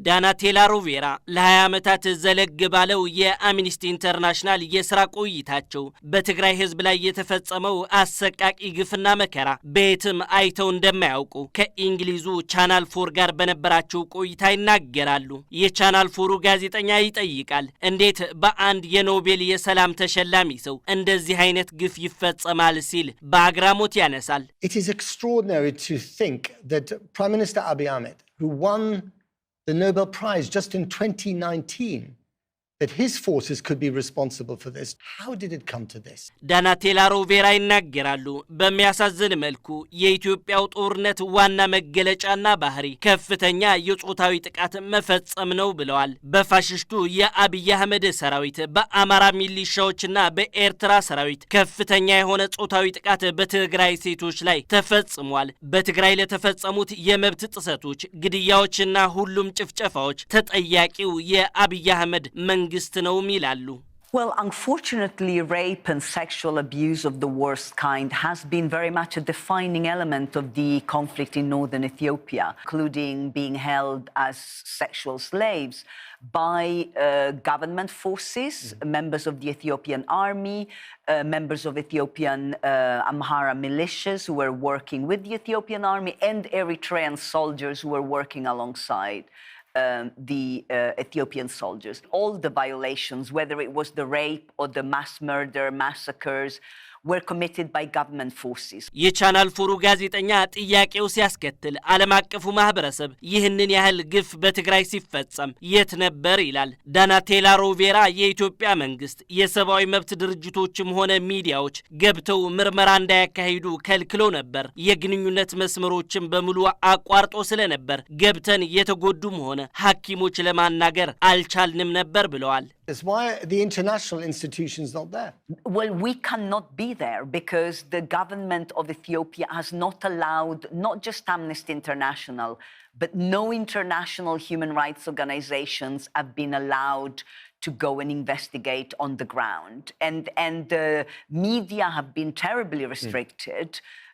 ዳናቴላ ሮቬራ ለ20 ዓመታት ዘለግ ባለው የአምኒስቲ ኢንተርናሽናል የሥራ ቆይታቸው በትግራይ ሕዝብ ላይ የተፈጸመው አሰቃቂ ግፍና መከራ በየትም አይተው እንደማያውቁ ከእንግሊዙ ቻናል 4 ጋር በነበራቸው ቆይታ ይናገራሉ። የቻናል 4 ጋዜጠኛ ይጠይቃል እንዴት በአንድ የኖቤል የሰላም ተሸላሚ ሰው እንደዚህ አይነት ግፍ ይፈጸማል ሲል በአግራሞት ያነሳል። It is extraordinary to think that Prime Minister Abiy Ahmed, who won the Nobel Prize just in 2019, that his forces could be responsible for this. How did it come to this? ዳናቴላ ሮቬራ ይናገራሉ በሚያሳዝን መልኩ የኢትዮጵያው ጦርነት ዋና መገለጫና ባህሪ ከፍተኛ የጾታዊ ጥቃት መፈጸም ነው ብለዋል። በፋሽስቱ የአብይ አህመድ ሰራዊት በአማራ ሚሊሻዎችና በኤርትራ ሰራዊት ከፍተኛ የሆነ ጾታዊ ጥቃት በትግራይ ሴቶች ላይ ተፈጽሟል። በትግራይ ለተፈጸሙት የመብት ጥሰቶች ግድያዎችና ሁሉም ጭፍጨፋዎች ተጠያቂው የአብይ አህመድ Well, unfortunately, rape and sexual abuse of the worst kind has been very much a defining element of the conflict in northern Ethiopia, including being held as sexual slaves by government forces, members of the Ethiopian army, members of Ethiopian Amhara militias who were working with the Ethiopian army, and Eritrean soldiers who were working alongside the Ethiopian soldiers. All the violations, whether it was the rape or the mass murder, massacres, were committed by government forces. የቻናል 4 ጋዜጠኛ ጥያቄው ሲያስከትል ዓለም አቀፉ ማህበረሰብ ይህንን ያህል ግፍ በትግራይ ሲፈጸም የት ነበር ይላል። ዳናቴላ ሮቬራ የኢትዮጵያ መንግስት የሰብአዊ መብት ድርጅቶችም ሆነ ሚዲያዎች ገብተው ምርመራ እንዳያካሂዱ ከልክሎ ነበር። የግንኙነት መስመሮችን በሙሉ አቋርጦ ስለነበር ገብተን የተጎዱም ሆነ ሐኪሞች ለማናገር አልቻልንም ነበር ብለዋል። Why are the international institutions not there? Well, we cannot be there because the government of Ethiopia has not allowed not just Amnesty International, but no international human rights organizations have been allowed to go and investigate on the ground. And the media have been terribly restricted.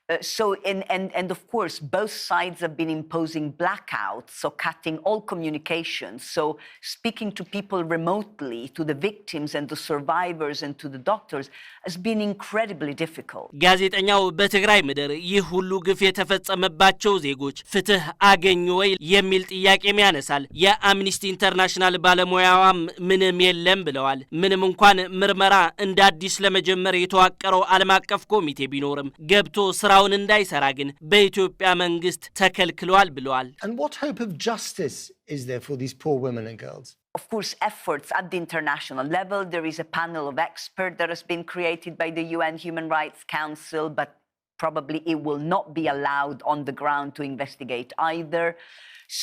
And of course, both sides have been imposing blackouts, so cutting all communications. So speaking to people remotely, to the victims and the survivors and to the doctors has been incredibly difficult. ጋዜጠኛው በትግራይ ምድር ይህ ሁሉ ግፍ የተፈጸመባቸው ዜጎች ፍትህ አገኙ ወይ የሚል ጥያቄም ያነሳል። የአምኒስቲ ኢንተርናሽናል ባለሙያዋም ምንም የለም ብለዋል። ምንም እንኳን ምርመራ እንደ አዲስ ለመጀመር የተዋቀረው ዓለም አቀፍ ኮሚቴ ቢኖርም ገብቶ ስራውን እንዳይሰራ ግን በኢትዮጵያ መንግስት ተከልክሏል ብለዋል። And what hope of justice is there for these poor women and girls? Of course, efforts at the international level. There is a panel of experts that has been created by the UN Human Rights Council, but probably it will not be allowed on the ground to investigate either.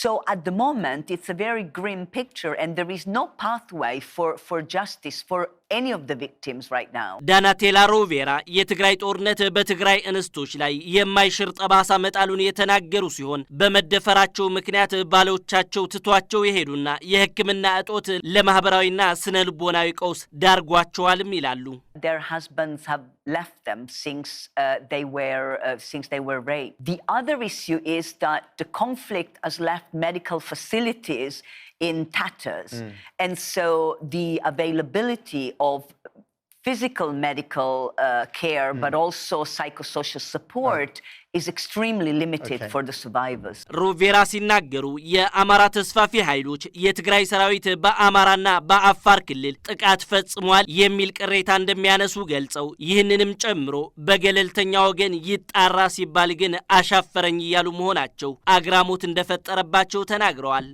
So at the moment, it's a very grim picture, and there is no pathway for justice for any of the victims right now. ዳናቴላ ሮቬራ የትግራይ ጦርነት በትግራይ እንስቶች ላይ የማይሽር ጠባሳ መጣሉን የተናገሩ ሲሆን በመደፈራቸው ምክንያት ባሎቻቸው ትቷቸው የሄዱና የሕክምና እጦት ለማህበራዊና ስነልቦናዊ ቀውስ ዳርጓቸዋልም ይላሉ። Their husbands have left them since they were raped. The other issue is that the conflict has left medical facilities in tatters. And so the availability of physical medical care, but also psychosocial support is extremely limited for the survivors. ሮቬራ ሲናገሩ የአማራ ተስፋፊ ኃይሎች የትግራይ ሰራዊት በአማራና በአፋር ክልል ጥቃት ፈጽሟል የሚል ቅሬታ እንደሚያነሱ ገልጸው ይህንንም ጨምሮ በገለልተኛ ወገን ይጣራ ሲባል ግን አሻፈረኝ ያሉ መሆናቸው አግራሞት እንደፈጠረባቸው ተናግረዋል።